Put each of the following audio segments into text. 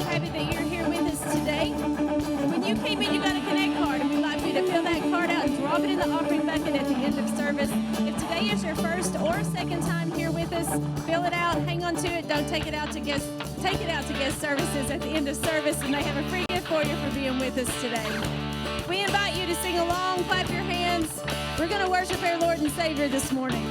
happy that you're here with us today. When you came in, you got a Connect card, and we'd like you to fill that card out and drop it in the offering bucket at the end of service. If today is your first or second time here with us, fill it out, hang on to it, don't take it out to guest services at the end of service, and they have a free gift for you for being with us today. We invite you to sing along, clap your hands. We're going to worship our Lord and Savior this morning.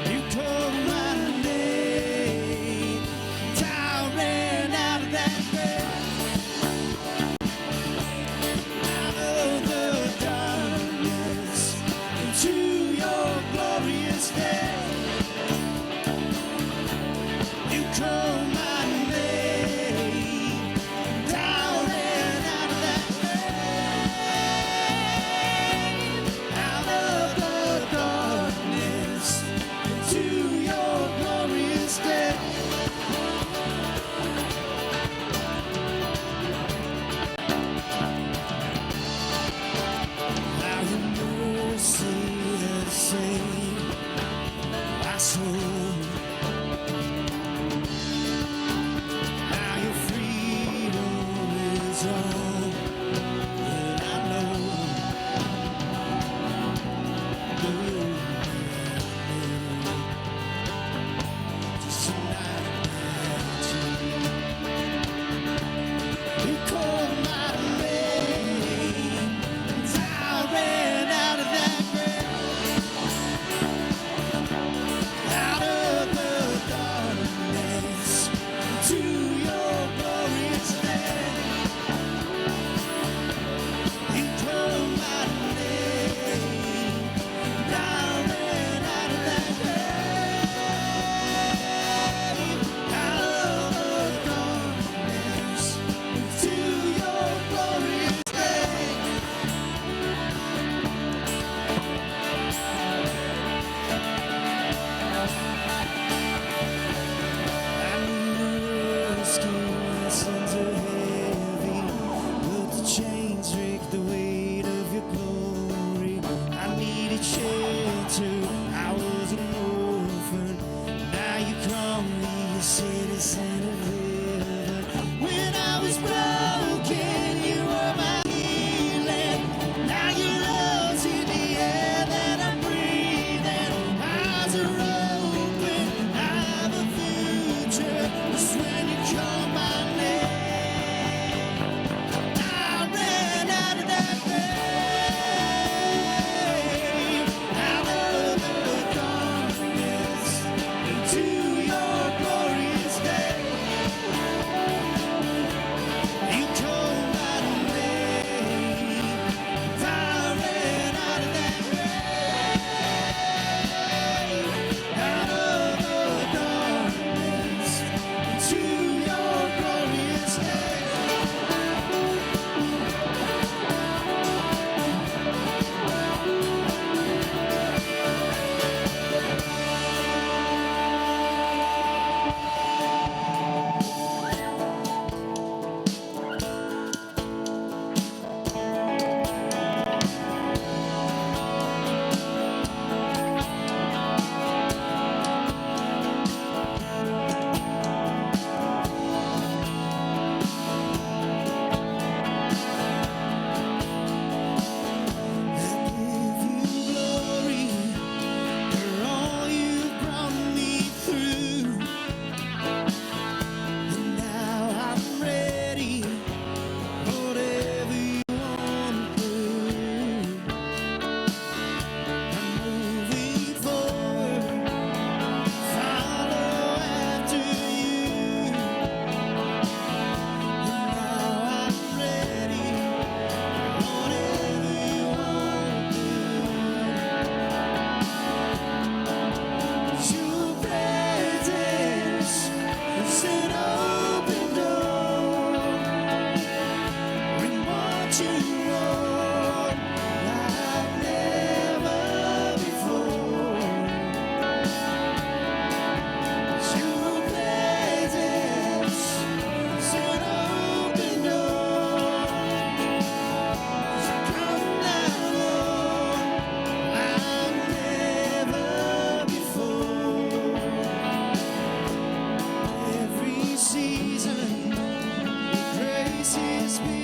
When you call my name, I ran To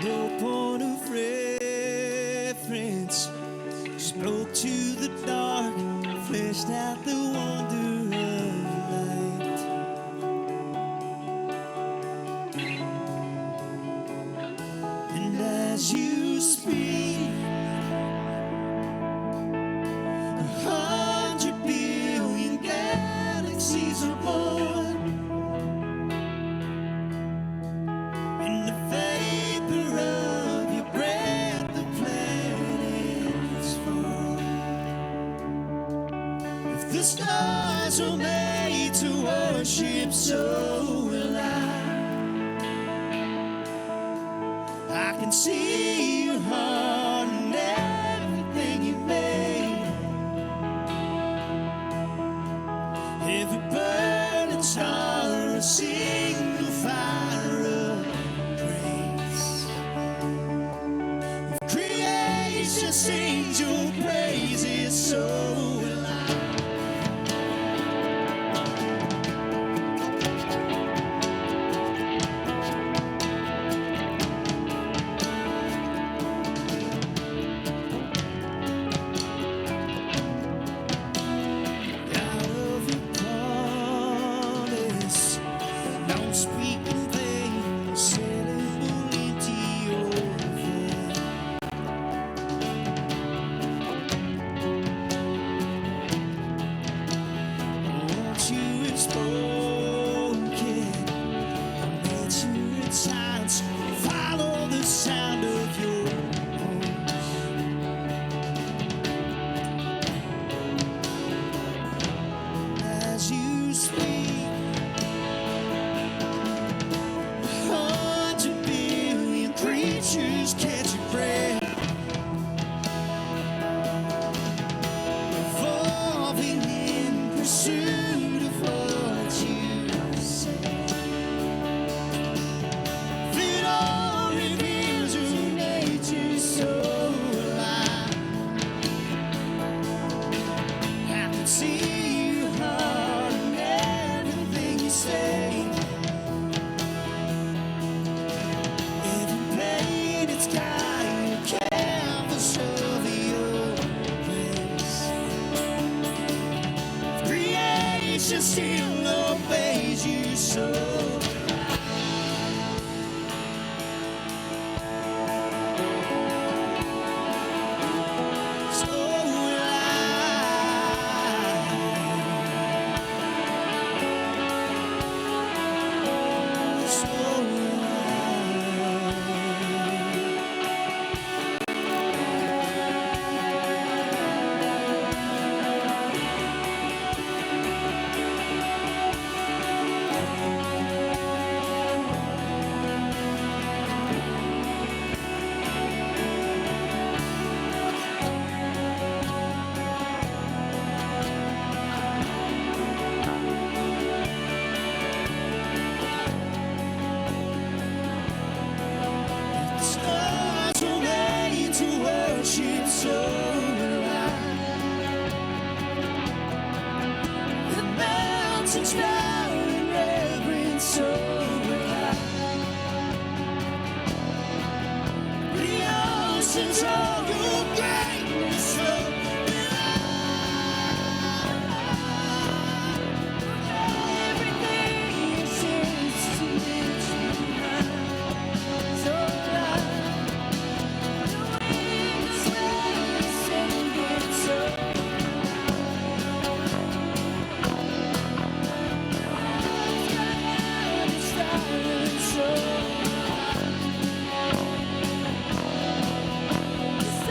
No point of reference. Spoke to the dark, fleshed out the wonder of light. And as you speak, 100 billion galaxies are born. In the vapor of your breath, the planets fall. If the stars were made to worship, so will I. I can see your heart and everything you made. Every burning star, a single fire of grace. If creation sings your praises, so will I. Out of your promise, don't speak in vain, sailable into your veil. Once you have spoken, nature and science follow the sound of your voice. As you speak, 100 billion creatures catch your breath, evolving in pursuit of what you say. It all reveals your nature so alive. I can see your heart and everything you say. Every painted sky, a canvas of your grace. Creation still obeys you so. So will I. So will I. Stars were made to worship, so will I. The mountains bow in reverence, so will I. The oceans roll your greatness, so will I. Everything exists to lift you high, so will I. So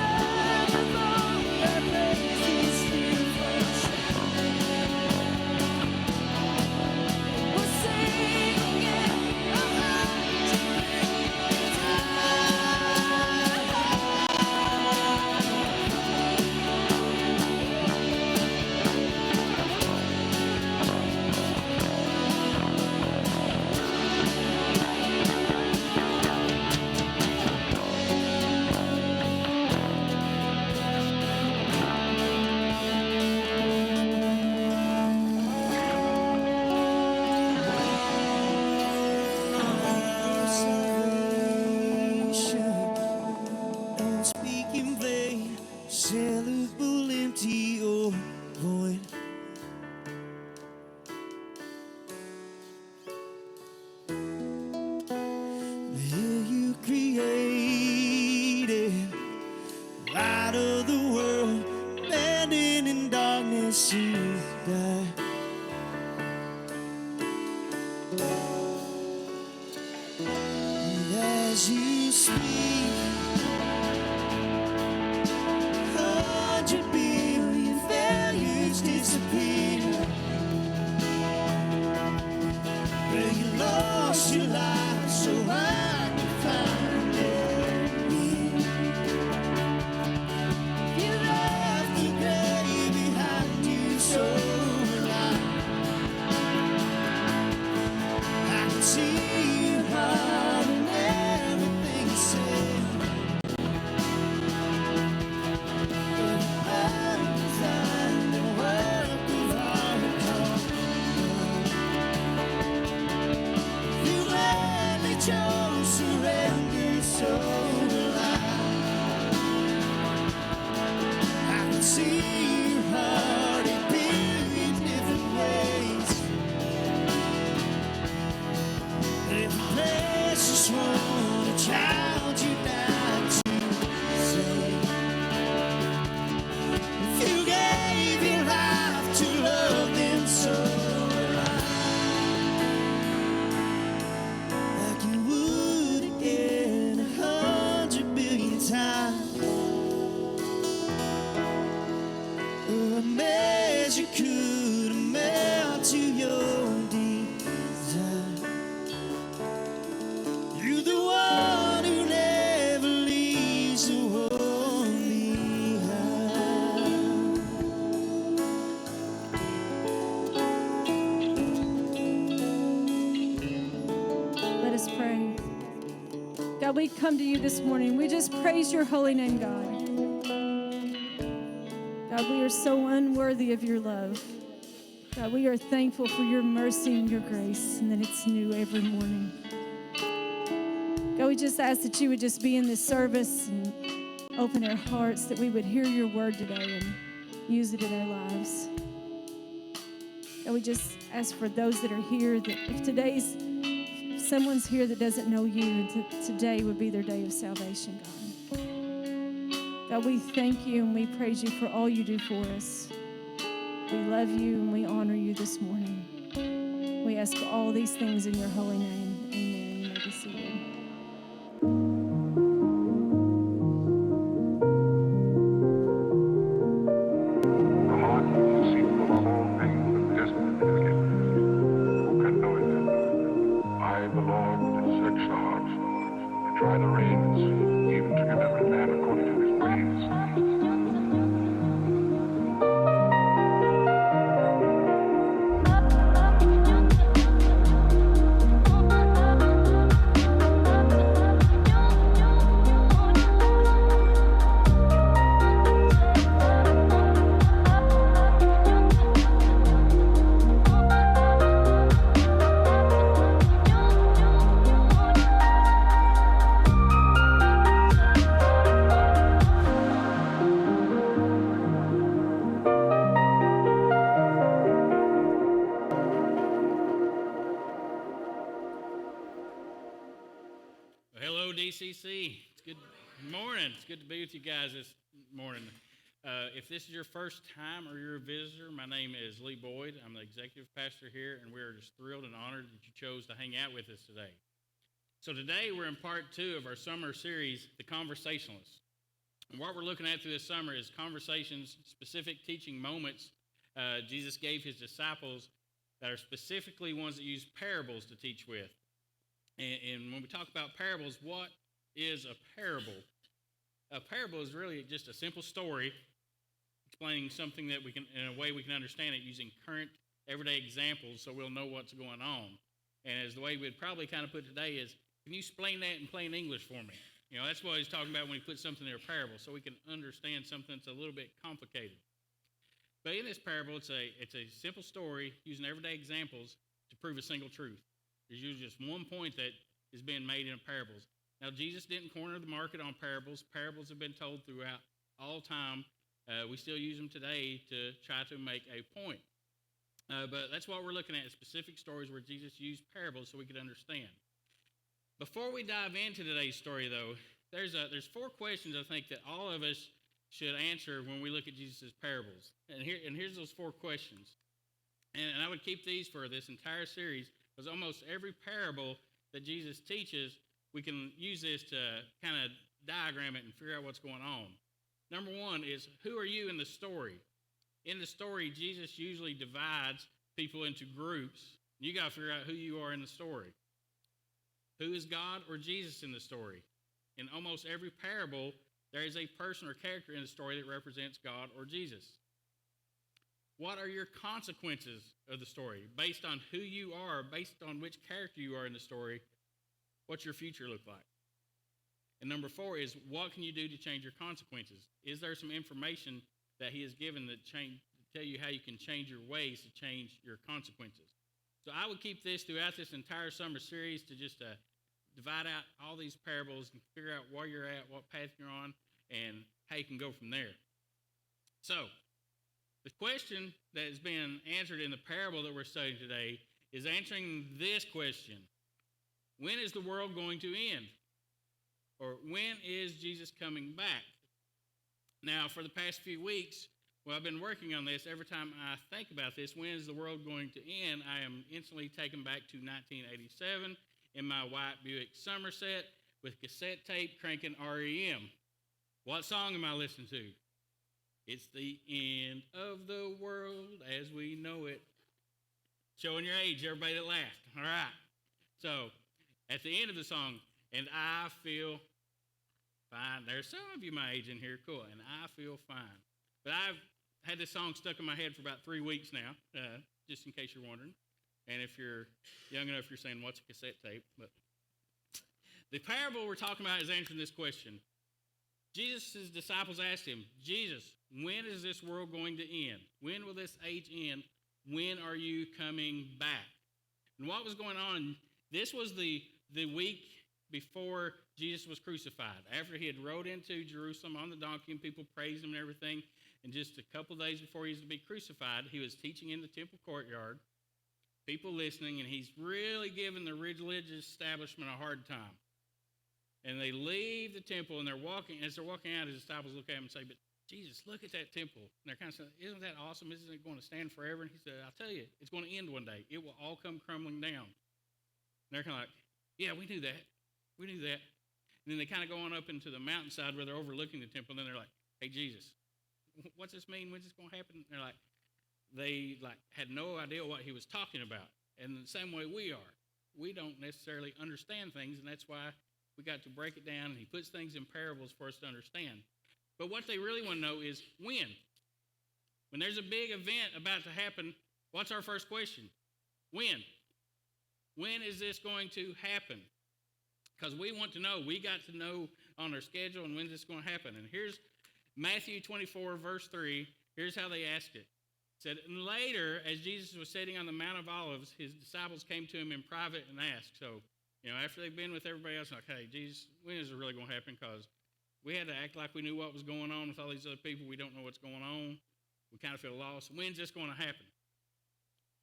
speak, 100 billion failures disappear. Where you lost your life so I could find it here. You left the grave behind you so alive. I can see your heart and everything you said. Everybody designed the work of art. You gladly chose surrender so alive. I can see your heart in billion different ways. Every precious one, a child you died to save. If you gave your life to love them so alive, like you would again 100 billion times, or a measure could amount to your desire. You're the one who never leaves the one behind. Let us pray. God, we come to you this morning. We just praise your holy name, God. God, we are so unworthy of your love. God, we are thankful for your mercy and your grace, and that it's new every morning. God, we just ask that you would just be in this service and open our hearts, that we would hear your word today and use it in our lives. God, we just ask for those that are here, that if someone's here that doesn't know you, and today would be their day of salvation, God. God, we thank you and we praise you for all you do for us. We love you and we honor you this morning. We ask all these things in your holy name. Amen. You may be seated. The heart is deceitful above all things and desperately wicked. Who can know it? I, the Lord, search the heart, and try the reins, even to give every man according to his ways. Well, hello, DCC. It's good morning. It's good to be with you guys this morning. If this is your first time or you're a visitor, my name is Lee Boyd. I'm the executive pastor here, and we're just thrilled and honored that you chose to hang out with us today. So today we're in part 2 of our summer series, The Conversationalist. And what we're looking at through this summer is conversations, specific teaching moments Jesus gave his disciples that are specifically ones that use parables to teach with. And when we talk about parables, what is a parable? A parable is really just a simple story explaining something that we can, in a way we can understand it using current everyday examples so we'll know what's going on. And as the way we'd probably kind of put it today is, can you explain that in plain English for me? You know, that's what he's talking about when he puts something in a parable, so we can understand something that's a little bit complicated. But in this parable, it's a simple story using everyday examples to prove a single truth. There's usually just one point that is being made in parables. Now, Jesus didn't corner the market on parables. Parables have been told throughout all time. We still use them today to try to make a point. But that's what we're looking at, specific stories where Jesus used parables so we could understand. Before we dive into today's story, though, there's 4 questions I think that all of us should answer when we look at Jesus' parables. And here's those 4 questions. And I would keep these for this entire series, because almost every parable that Jesus teaches, we can use this to kind of diagram it and figure out what's going on. Number one is, who are you in the story? In the story, Jesus usually divides people into groups. You got to figure out who you are in the story. Who is God or Jesus in the story? In almost every parable, there is a person or character in the story that represents God or Jesus. What are your consequences of the story? Based on who you are, based on which character you are in the story, what's your future look like? And number four is, what can you do to change your consequences? Is there some information that he has given that tell you how you can change your ways to change your consequences? So I would keep this throughout this entire summer series to just divide out all these parables and figure out where you're at, what path you're on, and how you can go from there. So the question that has been answered in the parable that we're studying today is answering this question: when is the world going to end? Or when is Jesus coming back? Now, for the past few weeks, I've been working on this. Every time I think about this, when is the world going to end, I am instantly taken back to 1987 in my white Buick Somerset with cassette tape cranking REM. What song am I listening to? It's the end of the world as we know it. Showing your age, everybody that laughed. All right. So, at the end of the song, and I feel fine. There's some of you my age in here, cool, and I feel fine. But I've had this song stuck in my head for about 3 weeks now, just in case you're wondering. And if you're young enough, you're saying, what's a cassette tape? But the parable we're talking about is answering this question. Jesus' disciples asked him, Jesus, when is this world going to end? When will this age end? When are you coming back? And what was going on, this was the week before Jesus was crucified. After he had rode into Jerusalem on the donkey and people praised him and everything, and just a couple days before he was to be crucified, he was teaching in the temple courtyard, people listening, and he's really giving the religious establishment a hard time. And they leave the temple, and as they're walking out, his disciples look at him and say, but Jesus, look at that temple. And they're kind of saying, isn't that awesome? Isn't it going to stand forever? And he said, I'll tell you, it's going to end one day. It will all come crumbling down. And they're kind of like, yeah, we knew that. We knew that. And then they kind of go on up into the mountainside where they're overlooking the temple, and then they're like, hey, Jesus, what's this mean? When's this going to happen? And they had no idea what he was talking about. And the same way we are. We don't necessarily understand things, and that's why we got to break it down, and he puts things in parables for us to understand. But what they really want to know is when. When there's a big event about to happen, what's our first question? When? When is this going to happen? Because we want to know. We got to know on our schedule and when's this going to happen. And here's Matthew 24, verse 3. Here's how they asked it. It said, and later, as Jesus was sitting on the Mount of Olives, his disciples came to him in private and asked. So, after they've been with everybody else, like, hey, Jesus, when is it really going to happen? Because we had to act like we knew what was going on with all these other people. We don't know what's going on. We kind of feel lost. When's this going to happen?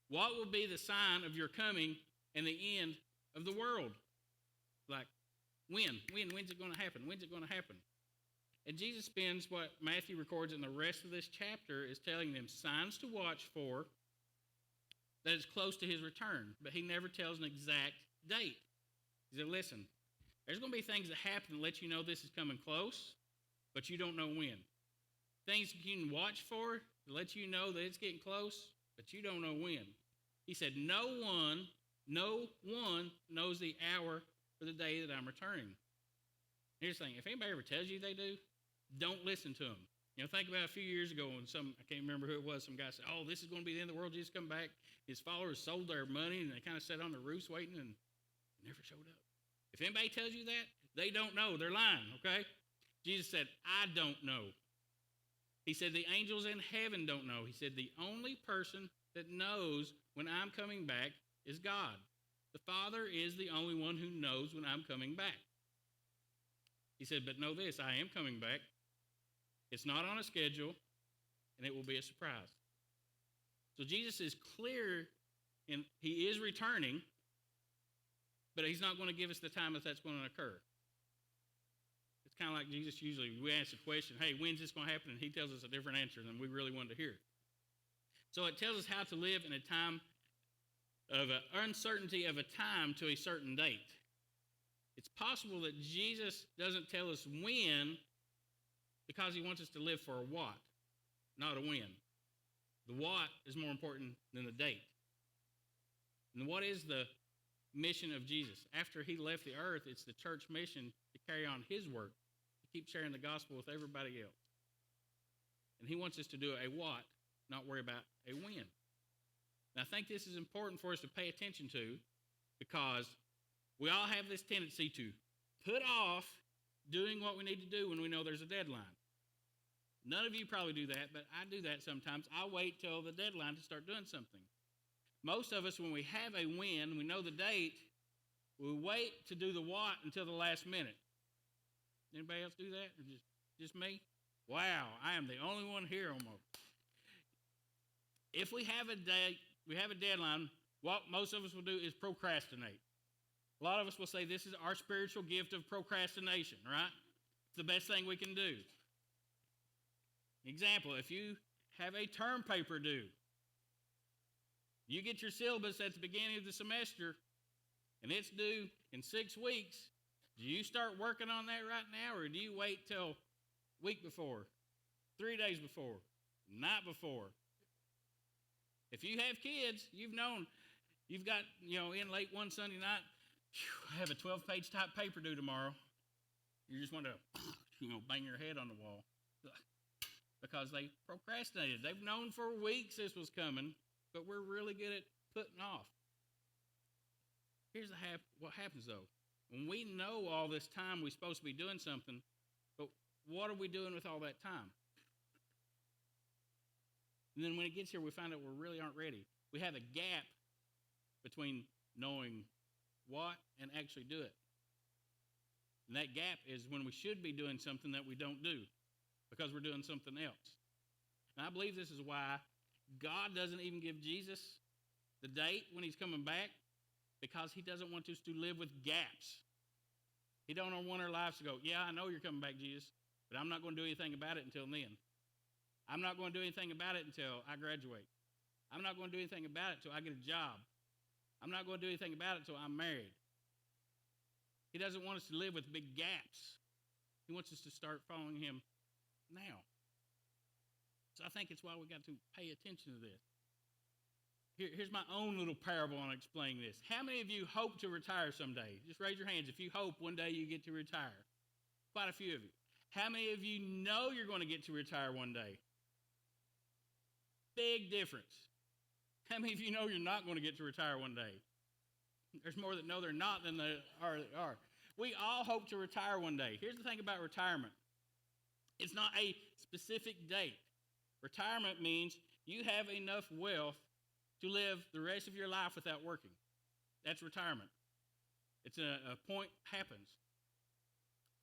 What will be the sign of your coming and the end of the world? Like, when? When's it going to happen? When's it going to happen? And Jesus spends what Matthew records in the rest of this chapter is telling them signs to watch for that is close to his return. But he never tells an exact date. He said, listen, there's going to be things that happen that let you know this is coming close, but you don't know when. Things you can watch for that let you know that it's getting close, but you don't know when. He said, no one knows the hour or the day that I'm returning. Here's the thing. If anybody ever tells you they do, don't listen to them. Think about a few years ago when I can't remember who it was, some guy said, oh, this is going to be the end of the world, Jesus come back. His followers sold their money, and they kind of sat on the roofs waiting and never showed up. If anybody tells you that, they don't know. They're lying, okay? Jesus said, I don't know. He said, the angels in heaven don't know. He said, the only person that knows when I'm coming back is God. The Father is the only one who knows when I'm coming back. He said, but know this, I am coming back. It's not on a schedule, and it will be a surprise. So Jesus is clear, and he is returning, but he's not going to give us the time that that's going to occur. It's kind of like Jesus usually, we ask a question, hey, when's this going to happen? And he tells us a different answer than we really wanted to hear. So it tells us how to live in a time of uncertainty of a time to a certain date. It's possible that Jesus doesn't tell us when because he wants us to live for a what, not a when. The what is more important than the date. And what is the mission of Jesus? After he left the earth, it's the church mission to carry on his work, to keep sharing the gospel with everybody else. And he wants us to do a what, not worry about a when. And I think this is important for us to pay attention to because we all have this tendency to put off doing what we need to do when we know there's a deadline. None of you probably do that, but I do that sometimes. I wait till the deadline to start doing something. Most of us, when we have a when, we know the date, we wait to do the what until the last minute. Anybody else do that, or just me? Wow, I am the only one here almost. If we have a date, we have a deadline, what most of us will do is procrastinate. A lot of us will say this is our spiritual gift of procrastination, right? It's the best thing we can do. Example, if you have a term paper due, you get your syllabus at the beginning of the semester, and it's due in 6 weeks. Do you start working on that right now, or do you wait till week before, 3 days before, night before? If you have kids, you've known, you've got, in late one Sunday night, I have a 12-page type paper due tomorrow. You just want to, bang your head on the wall because they procrastinated. They've known for weeks this was coming, but we're really good at putting off. Here's what happens, though. When we know all this time we're supposed to be doing something, but what are we doing with all that time? And then when it gets here, we find out we really aren't ready. We have a gap between knowing what and actually do it. And that gap is when we should be doing something that we don't do because we're doing something else. And I believe this is why God doesn't even give Jesus the date when he's coming back, because he doesn't want us to live with gaps. He don't want our lives to go, yeah, I know you're coming back, Jesus, but I'm not going to do anything about it until then. I'm not going to do anything about it until I graduate. I'm not going to do anything about it until I get a job. I'm not going to do anything about it until I'm married. He doesn't want us to live with big gaps. He wants us to start following him now. So I think it's why we got to pay attention to this. Here's my own little parable on explaining this. How many of you hope to retire someday? Just raise your hands if you hope one day you get to retire. Quite a few of you. How many of you know you're going to get to retire one day? Big difference. How many of you know you're not going to get to retire one day? There's more that know they're not than they are. We all hope to retire one day. Here's the thing about retirement. It's not a specific date. Retirement means you have enough wealth to live the rest of your life without working. That's retirement. It's a point happens.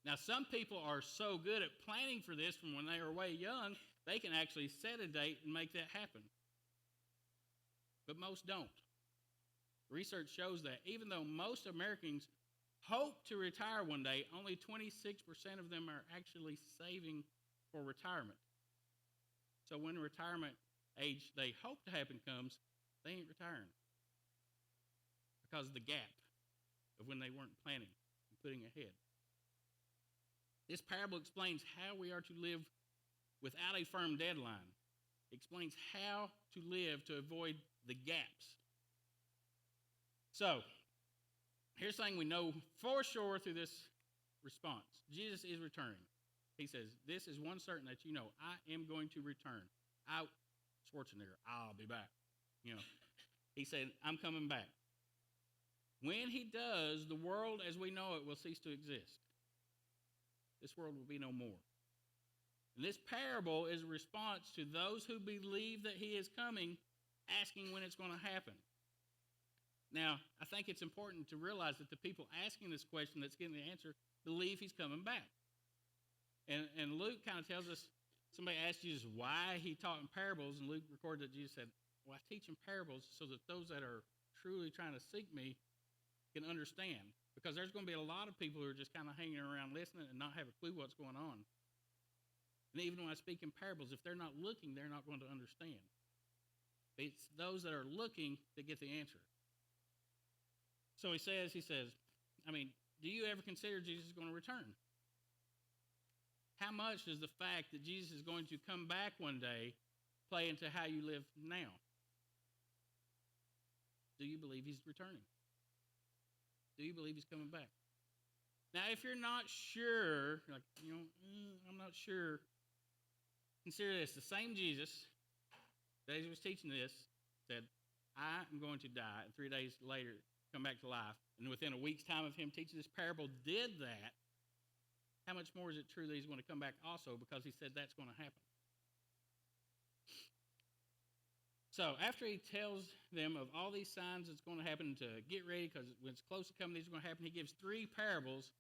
Now, some people are so good at planning for this from when they are way young, they can actually set a date and make that happen. But most don't. Research shows that even though most Americans hope to retire one day, only 26% of them are actually saving for retirement. So when retirement age they hope to happen comes, they ain't retiring because of the gap of when they weren't planning and putting ahead. This parable explains how we are to live without a firm deadline. It explains how to live to avoid the gaps. So, here's something we know for sure through this response. Jesus is returning. He says, this is one certain that you know, I am going to return. Schwarzenegger, I'll be back. He said, I'm coming back. When he does, the world as we know it will cease to exist. This world will be no more. And this parable is a response to those who believe that he is coming, asking when it's going to happen. Now, I think it's important to realize that the people asking this question that's getting the answer believe he's coming back. And Luke kind of tells us, somebody asked Jesus why he taught in parables, and Luke recorded that Jesus said, well, I teach in parables so that those that are truly trying to seek me can understand. Because there's going to be a lot of people who are just kind of hanging around listening and not have a clue what's going on. And even when I speak in parables, if they're not looking, they're not going to understand. It's those that are looking that get the answer. So he says, do you ever consider Jesus is going to return? How much does the fact that Jesus is going to come back one day play into how you live now? Do you believe he's returning? Do you believe he's coming back? Now, if you're not sure, like, I'm not sure, consider this. The same Jesus, as he was teaching this, said, I am going to die, and 3 days later come back to life. And within a week's time of him teaching this parable did that. How much more is it true that he's going to come back also, because he said that's going to happen? So after he tells them of all these signs that's going to happen, to get ready, because when it's close to coming, these are going to happen, he gives 3 parables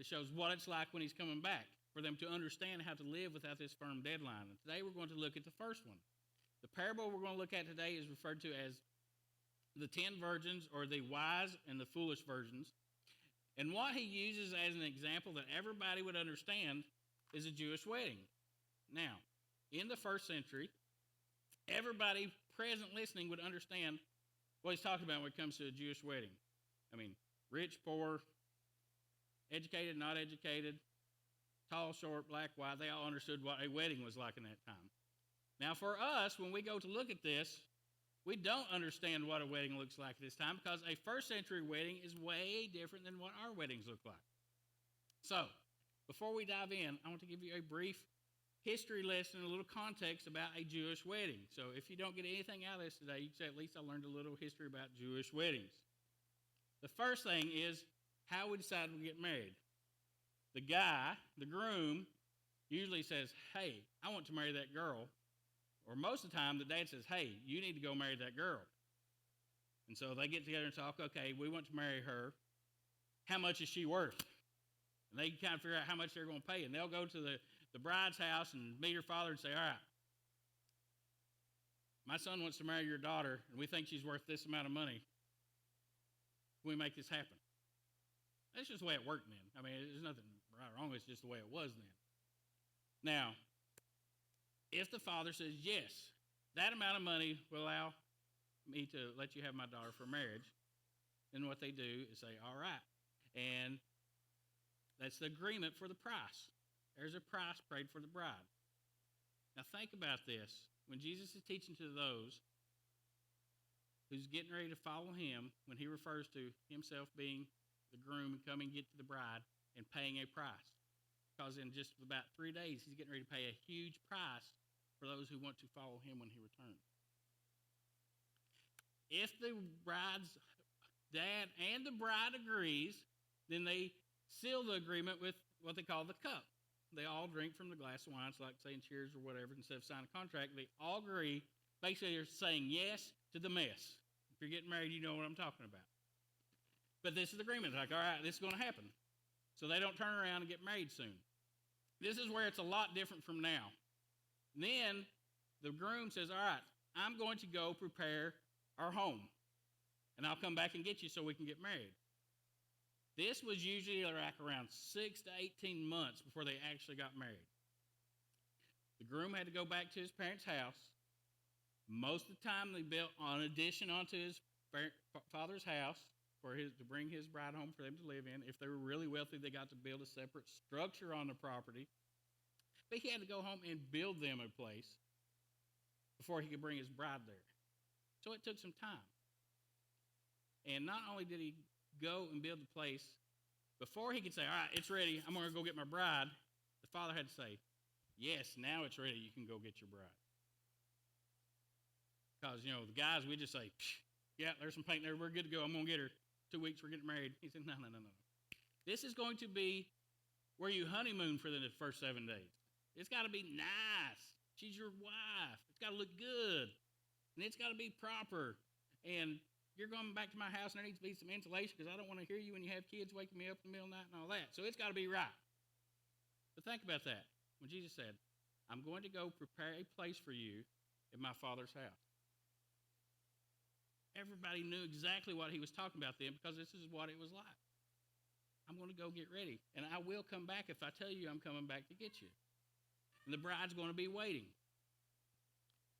that shows what it's like when he's coming back, for them to understand how to live without this firm deadline. And today we're going to look at the first one. The parable we're going to look at today is referred to as the 10 virgins, or the wise and the foolish virgins. And what he uses as an example that everybody would understand is a Jewish wedding. Now, in the first century, everybody present listening would understand what he's talking about when it comes to a Jewish wedding. I mean, rich, poor, educated, not educated, tall, short, black, white, they all understood what a wedding was like in that time. Now, for us, when we go to look at this, we don't understand what a wedding looks like at this time, because a first century wedding is way different than what our weddings look like. So, before we dive in, I want to give you a brief history lesson, a little context about a Jewish wedding. So if you don't get anything out of this today, you can say, at least I learned a little history about Jewish weddings. The first thing is how we decide to get married. The guy, the groom, usually says, hey, I want to marry that girl. Or most of the time, the dad says, hey, you need to go marry that girl. And so they get together and talk, okay, we want to marry her. How much is she worth? And they kind of figure out how much they're going to pay. And they'll go to the bride's house and meet her father and say, all right, my son wants to marry your daughter, and we think she's worth this amount of money. Can we make this happen? That's just the way it worked then. I mean, there's nothing right or wrong. It's just the way it was then. Now, if the father says, yes, that amount of money will allow me to let you have my daughter for marriage, then what they do is say, all right. And that's the agreement for the price. There's a price paid for the bride. Now think about this. When Jesus is teaching to those who's getting ready to follow him, when he refers to himself being the groom and coming to get to the bride and paying a price. Because in just about 3 days, he's getting ready to pay a huge price for those who want to follow him when he returns. If the bride's dad and the bride agrees, then they seal the agreement with what they call the cup. They all drink from the glass of wine. It's like saying cheers or whatever. Instead of signing a contract, they all agree. Basically, they're saying yes to the mess. If you're getting married, you know what I'm talking about. But this is the agreement. It's like, all right, this is going to happen. So they don't turn around and get married soon. This is where it's a lot different from now. Then the groom says, all right, I'm going to go prepare our home, and I'll come back and get you so we can get married. This was usually like around 6 to 18 months before they actually got married. The groom had to go back to his parents' house. Most of the time, they built an addition onto his father's house to bring his bride home for them to live in. If they were really wealthy, they got to build a separate structure on the property. But he had to go home and build them a place before he could bring his bride there. So it took some time. And not only did he go and build the place, before he could say, all right, it's ready, I'm going to go get my bride, the father had to say, yes, now it's ready, you can go get your bride. Because, the guys, we just say, yeah, there's some paint there, we're good to go, I'm going to get her. 2 weeks, we're getting married. He said, no. This is going to be where you honeymoon for the first 7 days. It's got to be nice. She's your wife. It's got to look good. And it's got to be proper. And you're going back to my house, and there needs to be some insulation because I don't want to hear you when you have kids waking me up in the middle of the night and all that. So it's got to be right. But think about that. When Jesus said, I'm going to go prepare a place for you in my Father's house. Everybody knew exactly what he was talking about then, because this is what it was like. I'm going to go get ready, and I will come back if I tell you I'm coming back to get you. And the bride's going to be waiting.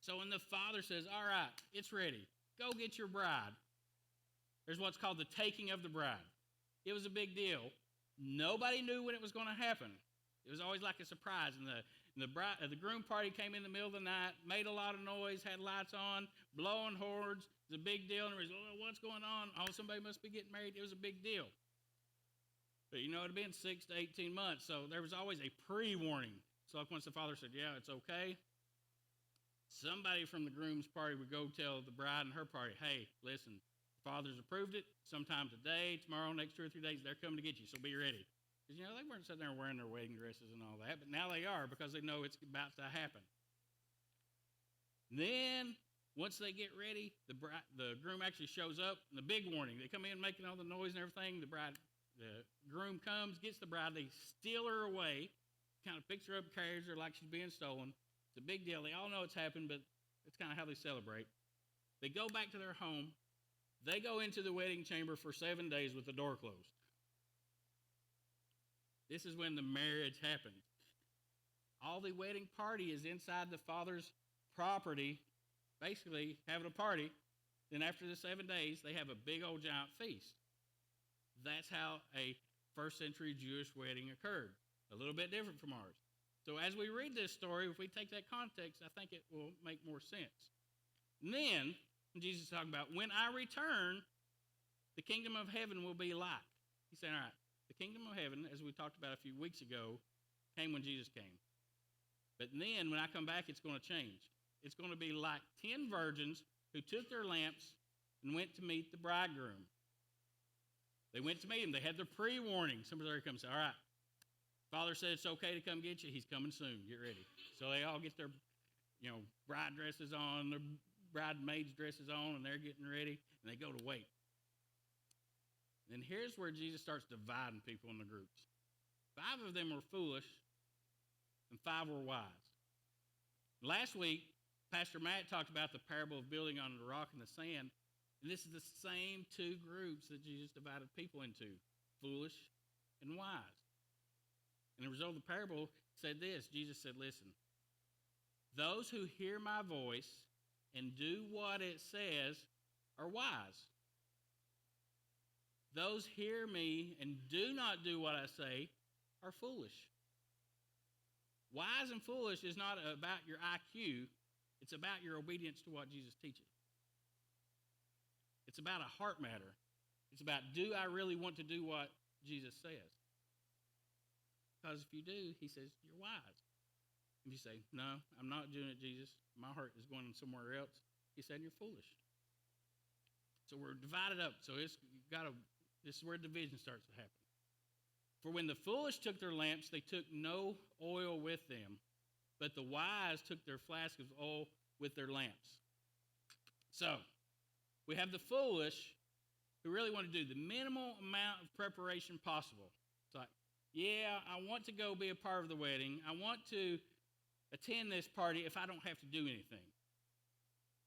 So when the father says, all right, it's ready, go get your bride, there's what's called the taking of the bride. It was a big deal. Nobody knew when it was going to happen. It was always like a surprise. And the groom party came in the middle of the night, made a lot of noise, had lights on, blowing horns. It was a big deal. And everybody's, oh, what's going on? Oh, somebody must be getting married. It was a big deal. But it had been 6 to 18 months, so there was always a pre-warning. So like once the father said, yeah, it's okay, somebody from the groom's party would go tell the bride and her party, hey, listen, the father's approved it. Sometime today, tomorrow, next 2 or 3 days, they're coming to get you, so be ready. Because, they weren't sitting there wearing their wedding dresses and all that, but now they are because they know it's about to happen. Then, once they get ready, the groom actually shows up, and the big warning, they come in making all the noise and everything, the groom comes, gets the bride, they steal her away, kind of picks her up, carries her like she's being stolen. It's a big deal. They all know it's happened, but it's kind of how they celebrate. They go back to their home. They go into the wedding chamber for 7 days with the door closed. This is when the marriage happens. All the wedding party is inside the father's property, basically having a party. Then after the 7 days, they have a big old giant feast. That's how a first century Jewish wedding occurred. A little bit different from ours. So as we read this story, if we take that context, I think it will make more sense. And then, Jesus is talking about, when I return, the kingdom of heaven will be like. He's saying, all right, the kingdom of heaven, as we talked about a few weeks ago, came when Jesus came. But then, when I come back, it's going to change. It's going to be like 10 virgins who took their lamps and went to meet the bridegroom. They went to meet him. They had their pre-warning. Somebody comes and said, all right, Father said it's okay to come get you. He's coming soon. Get ready. So they all get their, bride dresses on, their bridesmaids' dresses on, and they're getting ready, and they go to wait. And here's where Jesus starts dividing people into groups. 5 of them were foolish, and 5 were wise. Last week, Pastor Matt talked about the parable of building on the rock and the sand. And this is the same 2 groups that Jesus divided people into, foolish and wise. And the result of the parable said this. Jesus said, listen, those who hear my voice and do what it says are wise. Those hear me and do not do what I say are foolish. Wise and foolish is not about your IQ. It's about your obedience to what Jesus teaches. It's about a heart matter. It's about, do I really want to do what Jesus says? Because if you do, he says, you're wise. If you say, no, I'm not doing it, Jesus, my heart is going somewhere else, he said, you're foolish. So we're divided up. So this is where division starts to happen. For when the foolish took their lamps, they took no oil with them, but the wise took their flask of oil with their lamps. So, we have the foolish who really want to do the minimal amount of preparation possible. It's like, yeah, I want to go be a part of the wedding. I want to attend this party if I don't have to do anything.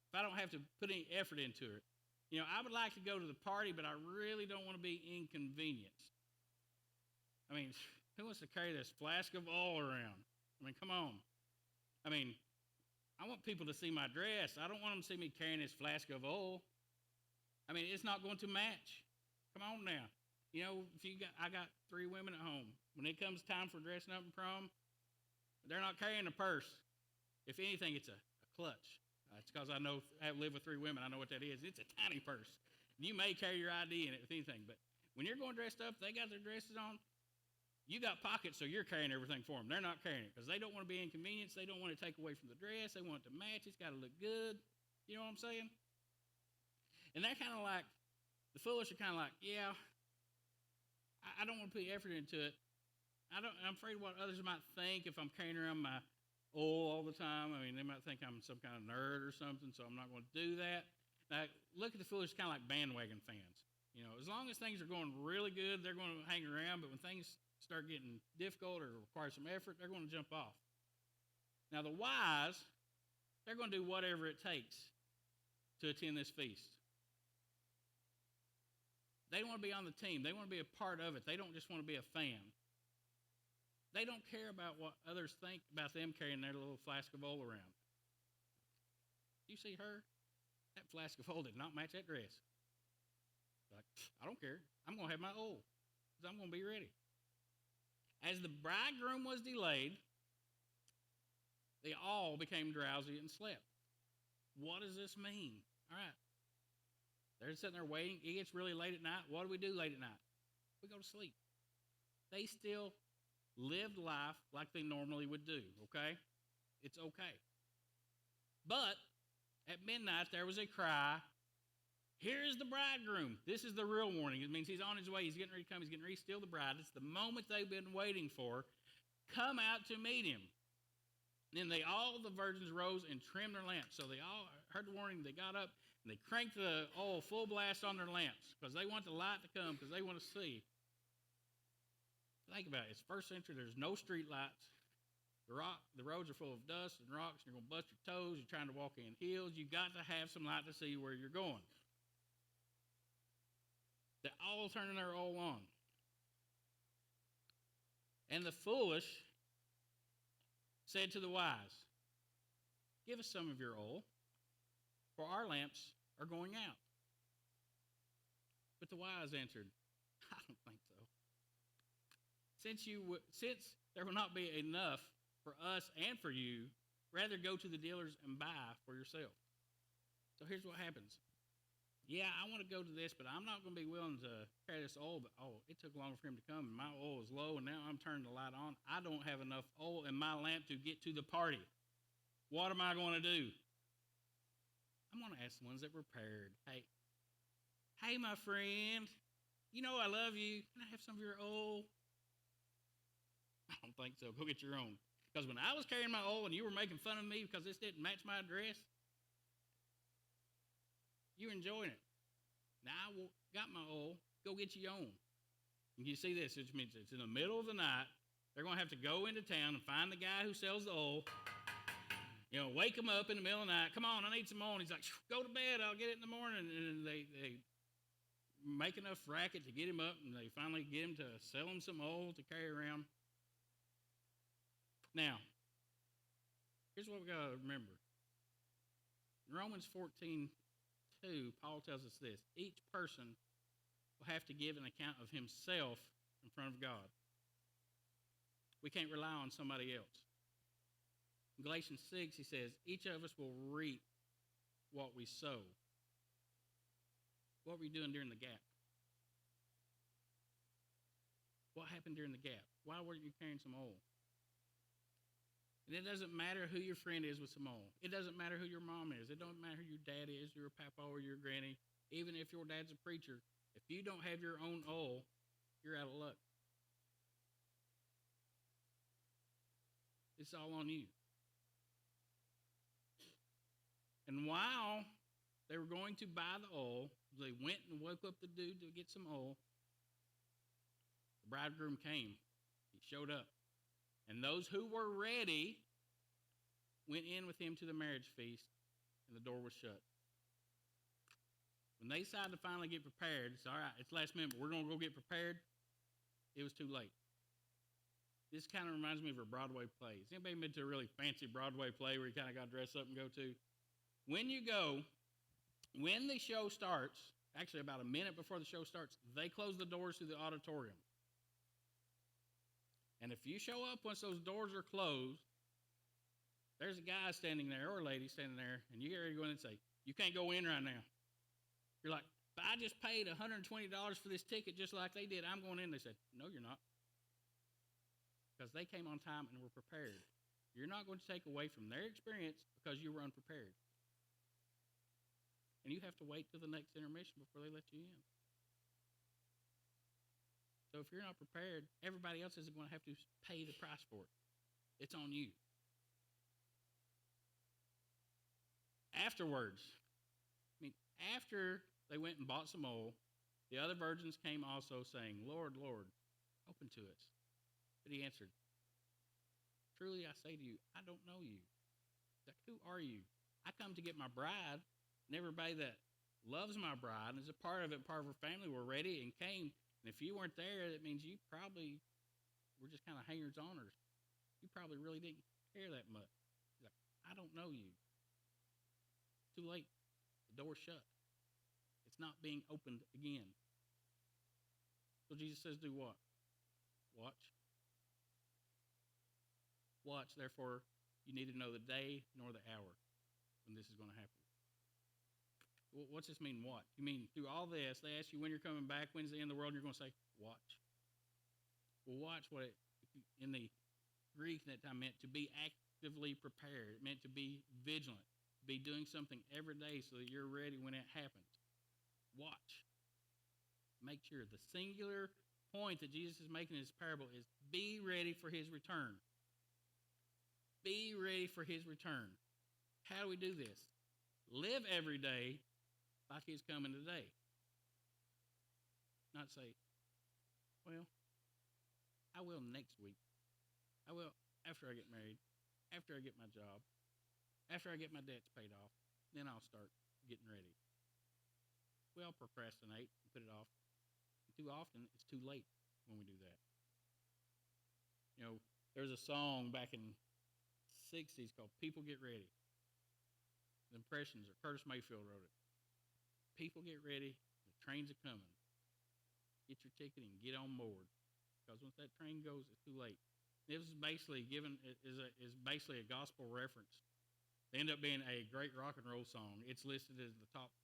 If I don't have to put any effort into it. I would like to go to the party, but I really don't want to be inconvenienced. I mean, who wants to carry this flask of oil around? I mean, come on. I mean, I want people to see my dress. I don't want them to see me carrying this flask of oil. I mean, it's not going to match. Come on now. I got 3 women at home. When it comes time for dressing up in prom, they're not carrying a purse. If anything, it's a clutch. It's because I live with 3 women. I know what that is. It's a tiny purse. You may carry your ID in it, if anything, but when you're going dressed up, they got their dresses on. You got pockets, so you're carrying everything for them. They're not carrying it because they don't want to be inconvenienced. They don't want to take away from the dress. They want it to match. It's got to look good. You know what I'm saying? And they're kind of like, the foolish are kind of like, yeah, I don't want to put effort into it. I'm afraid what others might think if I'm carrying around my oil all the time. I mean, they might think I'm some kind of nerd or something, so I'm not going to do that. Now, look at the foolish kind of like bandwagon fans. As long as things are going really good, they're going to hang around, but when things start getting difficult or require some effort, they're going to jump off. Now, the wise, they're going to do whatever it takes to attend this feast. They want to be on the team. They want to be a part of it. They don't just want to be a fan. They don't care about what others think about them carrying their little flask of oil around. You see her? That flask of oil did not match that dress. Like, I don't care. I'm going to have my oil. because I'm going to be ready. As the bridegroom was delayed, they all became drowsy and slept. What does this mean? All right. They're sitting there waiting. It gets really late at night. What do we do late at night? We go to sleep. They still lived life like they normally would do, okay? It's okay. But at midnight, there was a cry, "Here is the bridegroom." This is the real warning. It means he's on his way. He's getting ready to come. He's getting ready to steal the bride. It's the moment they've been waiting for. Come out to meet him. Then all the virgins rose and trimmed their lamps. So they all heard the warning. They got up and they cranked the oil full blast on their lamps because they want the light to come, because they want to see. Think about it. It's first century. There's no street lights. The roads are full of dust and rocks. You're going to bust your toes. You're trying to walk in hills. You've got to have some light to see where you're going. They're all turning their oil on. And the foolish said to the wise, "Give us some of your oil, for our lamps are going out." But the wise answered, "I don't think so. Since there will not be enough for us and for you, rather go to the dealers and buy for yourself." So here's what happens. Yeah, I want to go to this, but I'm not going to be willing to carry this oil. But it took longer for him to come, and my oil is low, and now I'm turning the light on. I don't have enough oil in my lamp to get to the party. What am I going to do? I'm going to ask the ones that were prepared. Hey, my friend, you know I love you. Can I have some of your oil? I don't think so. Go get your own. Because when I was carrying my oil and you were making fun of me because this didn't match my dress, you're enjoying it. Now I got my oil. Go get your own. And you see this, which means it's in the middle of the night. They're going to have to go into town and find the guy who sells the oil. Wake him up in the middle of the night. "Come on, I need some oil." And he's like, "Go to bed. I'll get it in the morning." And they make enough racket to get him up, and they finally get him to sell him some oil to carry around. Now, here's what we got to remember. In Romans 14:2, Paul tells us this: each person will have to give an account of himself in front of God. We can't rely on somebody else. In Galatians 6, he says, each of us will reap what we sow. What were you doing during the gap? What happened during the gap? Why weren't you carrying some oil? And it doesn't matter who your friend is with some oil. It doesn't matter who your mom is. It don't matter who your dad is, your papa or your granny. Even if your dad's a preacher, if you don't have your own oil, you're out of luck. It's all on you. And while they were going to buy the oil, they went and woke up the dude to get some oil. The bridegroom came. He showed up. And those who were ready went in with him to the marriage feast, and the door was shut. When they decided to finally get prepared, it's all right, it's last minute, but we're going to go get prepared. It was too late. This kind of reminds me of a Broadway play. Has anybody been to a really fancy Broadway play where you kind of got to dress up and go to? When the show starts, actually about a minute before the show starts, they close the doors to the auditorium. And if you show up once those doors are closed, there's a guy standing there or a lady standing there, and you get ready to go in and say, "You can't go in right now." You're like, "But I just paid $120 for this ticket just like they did. I'm going in." They said, "No, you're not." Because they came on time and were prepared. You're not going to take away from their experience because you were unprepared. And you have to wait till the next intermission before they let you in. So if you're not prepared, everybody else isn't going to have to pay the price for it. It's on you. Afterwards, after they went and bought some oil, the other virgins came also saying, "Lord, Lord, open to us." But he answered, "Truly I say to you, I don't know you." Like, who are you? I come to get my bride, and everybody that loves my bride and is a part of it, part of her family, were ready and came. And if you weren't there, that means you probably were just kind of hangers-oners. You probably really didn't care that much. He's like, "I don't know you." Too late. The door's shut. It's not being opened again. So Jesus says, do what? Watch. Watch, therefore, you need to know the day nor the hour when this is going to happen. What's this mean, watch? You mean through all this, they ask you when you're coming back, when's the end of the world, and you're going to say, watch. Well, watch in the Greek that time meant to be actively prepared. It meant to be vigilant, be doing something every day so that you're ready when it happens. Watch. Make sure. The singular point that Jesus is making in this parable is be ready for his return. Be ready for his return. How do we do this? Live every day like he's coming today. Not say, well, I will next week. I will after I get married, after I get my job, after I get my debts paid off, then I'll start getting ready. We'll procrastinate and put it off. Too often, it's too late when we do that. You know, there's a song back in the 60s called People Get Ready. The Impressions, or Curtis Mayfield wrote it. People get ready, the trains are coming. Get your ticket and get on board. Because once that train goes, it's too late. This is basically is basically a gospel reference. They end up being a great rock and roll song. It's listed as the top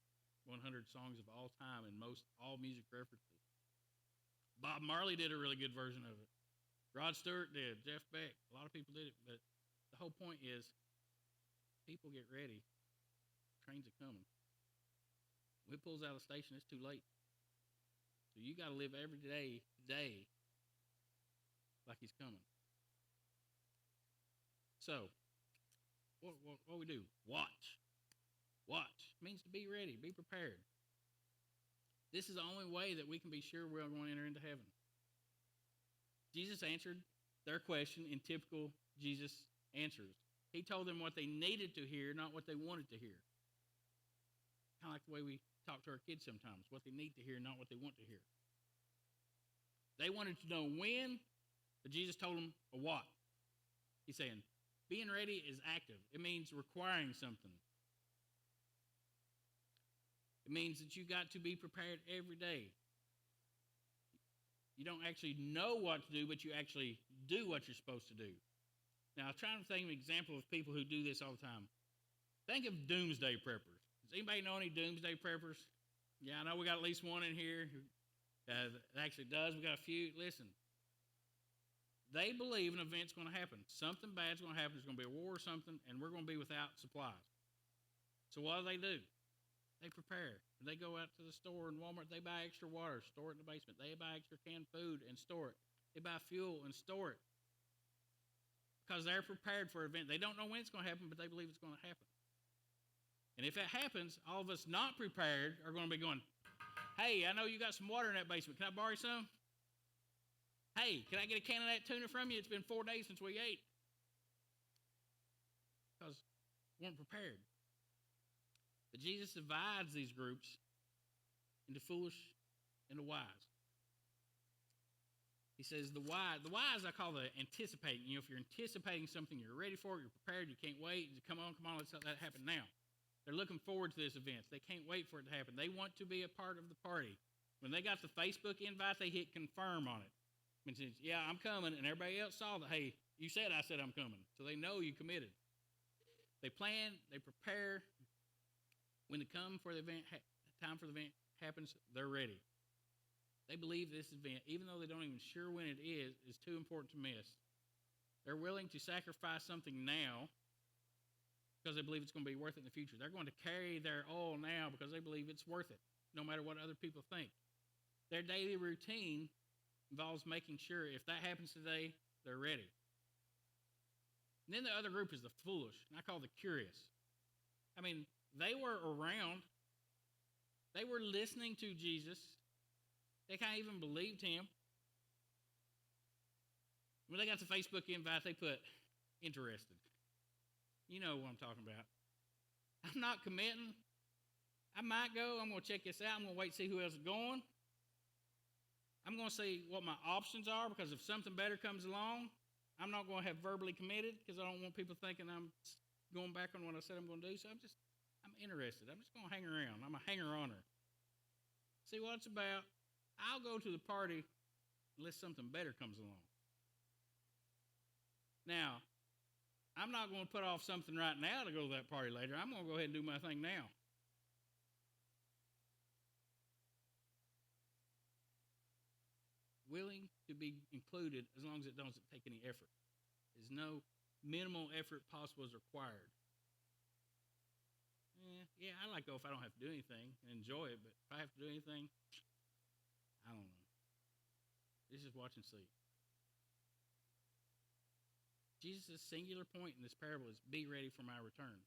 100 songs of all time in all music references. Bob Marley did a really good version of it. Rod Stewart did. Jeff Beck. A lot of people did it. But the whole point is, people get ready. Trains are coming. When it pulls out of the station, it's too late. So you got to live every day today like he's coming. So, what we do? Watch. Watch. It means to be ready, be prepared. This is the only way that we can be sure we're going to enter into heaven. Jesus answered their question in typical Jesus answers. He told them what they needed to hear, not what they wanted to hear. Kind of like the way we talk to our kids sometimes, what they need to hear, not what they want to hear. They wanted to know when, but Jesus told them a what. He's saying, being ready is active. It means requiring something. It means that you got to be prepared every day. You don't actually know what to do, but you actually do what you're supposed to do. Now, I'm trying to think of an example of people who do this all the time. Think of doomsday preppers. Does anybody know any doomsday preppers? Yeah, I know we got at least one in here who that actually does. We got a few. Listen, they believe an event's going to happen. Something bad's going to happen. There's going to be a war or something, and we're going to be without supplies. So what do? They prepare. They go out to the store in Walmart. They buy extra water, store it in the basement. They buy extra canned food and store it. They buy fuel and store it. Because they're prepared for an event. They don't know when it's going to happen, but they believe it's going to happen. And if it happens, all of us not prepared are going to be going, hey, I know you got some water in that basement. Can I borrow some? Hey, can I get a can of that tuna from you? It's been 4 days since we ate. Because we weren't prepared. But Jesus divides these groups into foolish and the wise. He says the wise I call the anticipating. You know, if you're anticipating something, you're ready for it, you're prepared, you can't wait. Come on, let's let that happen now. They're looking forward to this event. They can't wait for it to happen. They want to be a part of the party. When they got the Facebook invite, they hit confirm on it. It says, yeah, I'm coming, and everybody else saw that, hey, you said I said I'm coming. So they know you committed. They plan, they prepare. When the time for the event happens, they're ready. They believe this event, even though they don't even sure when it is too important to miss. They're willing to sacrifice something now because they believe it's going to be worth it in the future. They're going to carry their oil now because they believe it's worth it, no matter what other people think. Their daily routine involves making sure if that happens today, they're ready. And then the other group is the foolish, and I call the curious. I mean, they were around. They were listening to Jesus. They kind of even believed him. When they got the Facebook invite, they put interested. You know what I'm talking about. I'm not committing. I might go. I'm going to check this out. I'm going to wait and see who else is going. I'm going to see what my options are because if something better comes along, I'm not going to have verbally committed because I don't want people thinking I'm going back on what I said I'm going to do. So I'm interested. I'm just going to hang around. I'm a hanger-oner. See what it's about. I'll go to the party unless something better comes along. Now, I'm not going to put off something right now to go to that party later. I'm going to go ahead and do my thing now. Willing to be included as long as it doesn't take any effort. There's no minimal effort possible is required. Yeah, I like to go if I don't have to do anything and enjoy it, but if I have to do anything, I don't know. This is watch and see. Jesus' singular point in this parable is be ready for my return.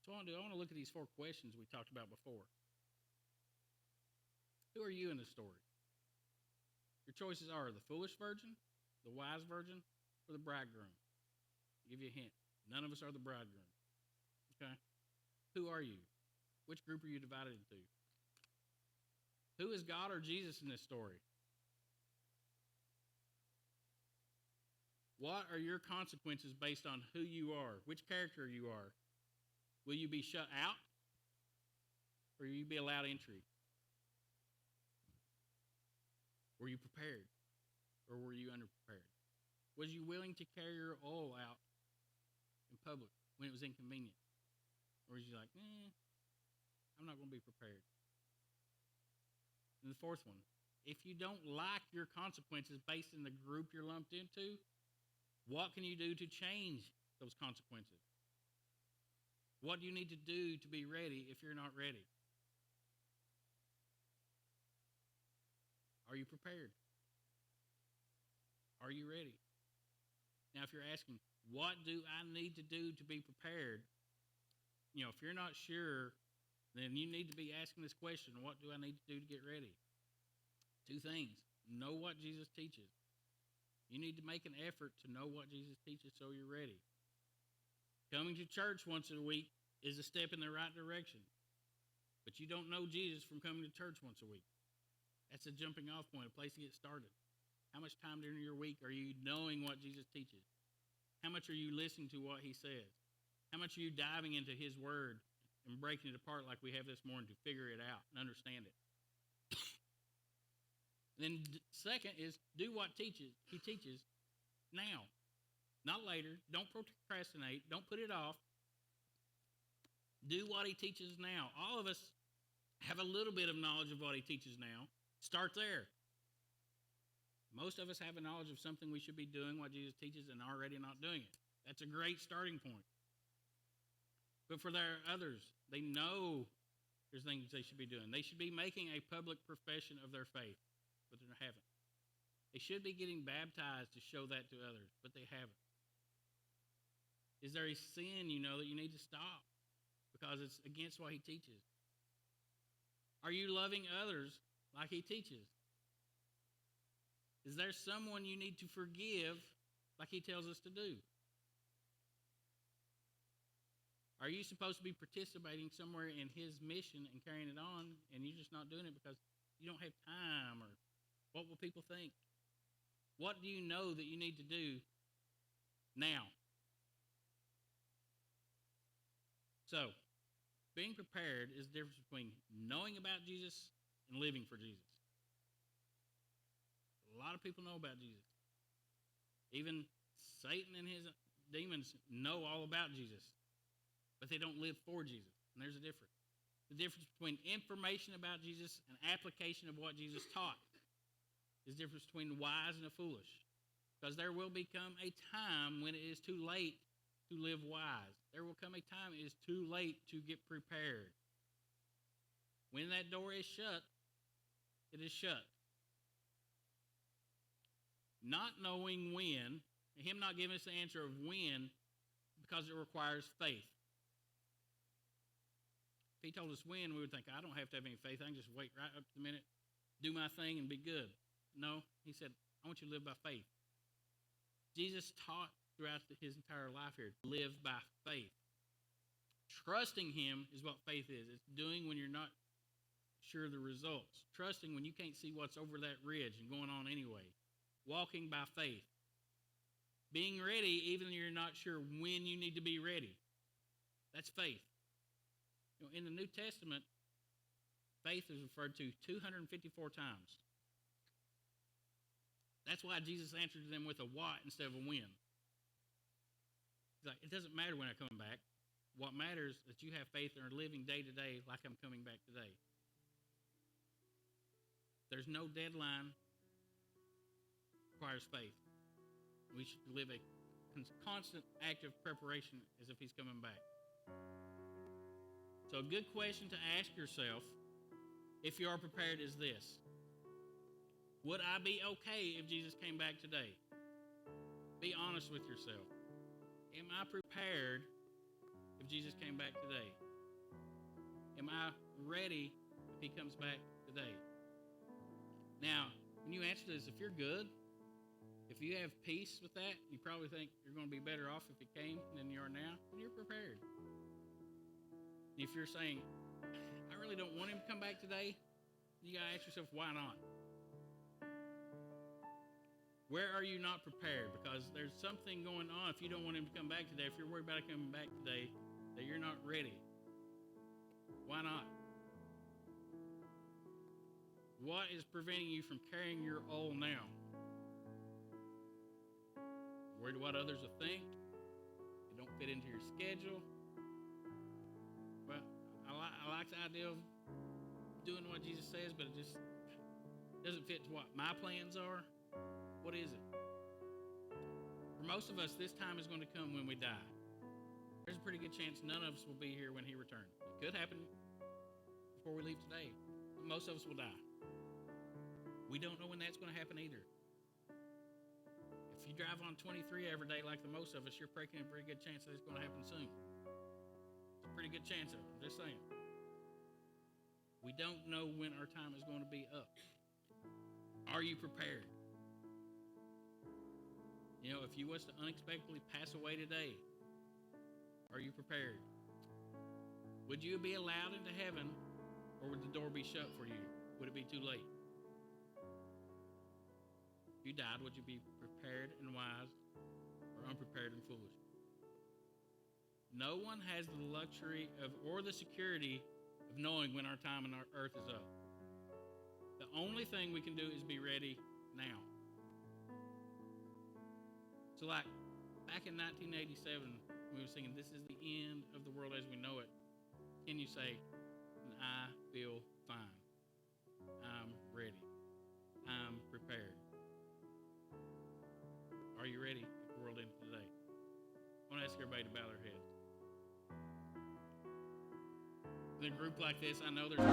So I want to look at these 4 questions we talked about before. Who are you in the story? Your choices are the foolish virgin, the wise virgin, or the bridegroom. I'll give you a hint. None of us are the bridegroom. Okay? Who are you? Which group are you divided into? Who is God or Jesus in this story? What are your consequences based on who you are? Which character you are? Will you be shut out? Or will you be allowed entry? Were you prepared? Or were you underprepared? Was you willing to carry your oil out in public when it was inconvenient? Or was you like, I'm not going to be prepared? And the 4th one, if you don't like your consequences based in the group you're lumped into, what can you do to change those consequences? What do you need to do to be ready if you're not ready? Are you prepared? Are you ready? Now, if you're asking, what do I need to do to be prepared? If you're not sure, then you need to be asking this question, what do I need to do to get ready? 2 things. Know what Jesus teaches. You need to make an effort to know what Jesus teaches so you're ready. Coming to church once a week is a step in the right direction. But you don't know Jesus from coming to church once a week. That's a jumping off point, a place to get started. How much time during your week are you knowing what Jesus teaches? How much are you listening to what he says? How much are you diving into his word and breaking it apart like we have this morning to figure it out and understand it? Then second is do what he teaches now, not later. Don't procrastinate. Don't put it off. Do what he teaches now. All of us have a little bit of knowledge of what he teaches now. Start there. Most of us have a knowledge of something we should be doing, what Jesus teaches, and already not doing it. That's a great starting point. But for there are others, they know there's things they should be doing. They should be making a public profession of their faith, but they haven't. They should be getting baptized to show that to others, but they haven't. Is there a sin that you need to stop because it's against what he teaches? Are you loving others like he teaches? Is there someone you need to forgive like he tells us to do? Are you supposed to be participating somewhere in his mission and carrying it on, and you're just not doing it because you don't have time, or what will people think? What do you know that you need to do now? So, being prepared is the difference between knowing about Jesus and living for Jesus. A lot of people know about Jesus. Even Satan and his demons know all about Jesus, but they don't live for Jesus. And there's a difference. The difference between information about Jesus and application of what Jesus taught is the difference between the wise and the foolish. Because there will become a time when it is too late to live wise. There will come a time it is too late to get prepared. When that door is shut, it is shut. Not knowing when, him not giving us the answer of when, because it requires faith. If he told us when, we would think, I don't have to have any faith. I can just wait right up to the minute, do my thing, and be good. No, he said, I want you to live by faith. Jesus taught throughout his entire life here, live by faith. Trusting him is what faith is. It's doing when you're not sure of the results. Trusting when you can't see what's over that ridge and going on anyway. Walking by faith. Being ready even when you're not sure when you need to be ready. That's faith. In the New Testament, faith is referred to 254 times. That's why Jesus answered them with a what instead of a when. He's like, it doesn't matter when I come back. What matters is that you have faith and are living day to day like I'm coming back today. There's no deadline. Requires faith. We should live a constant active preparation as if he's coming back. So a good question to ask yourself, if you are prepared, is this. Would I be okay if Jesus came back today? Be honest with yourself. Am I prepared if Jesus came back today? Am I ready if he comes back today? Now, when you answer this, if you're good, if you have peace with that, you probably think you're going to be better off if he came than you are now, then you're prepared. If you're saying, I really don't want him to come back today, you got to ask yourself, why not? Where are you not prepared? Because there's something going on if you don't want him to come back today, if you're worried about him coming back today, that you're not ready. Why not? What is preventing you from carrying your all now? Worried what others will think? It don't fit into your schedule? Well, I like the idea of doing what Jesus says, but it just doesn't fit to what my plans are. What is it? For most of us, this time is going to come when we die. There's a pretty good chance none of us will be here when he returns. It could happen before we leave today, but most of us will die. We don't know when that's going to happen either. If you drive on 23 every day like the most of us, you're taking a pretty good chance that it's going to happen soon. It's a pretty good chance of it, I'm just saying. We don't know when our time is going to be up. Are you prepared? You know, if you was to unexpectedly pass away today, are you prepared? Would you be allowed into heaven, or would the door be shut for you? Would it be too late? If you died, would you be prepared and wise, or unprepared and foolish? No one has the luxury of, or the security of knowing when our time on our earth is up. The only thing we can do is be ready now. So like back in 1987, we were singing, "This is the end of the world as we know it." Can you say, "I feel fine. I'm ready. I'm prepared"? Are you ready if the world ends today? I want to ask everybody to bow their heads. In a group like this, I know there's a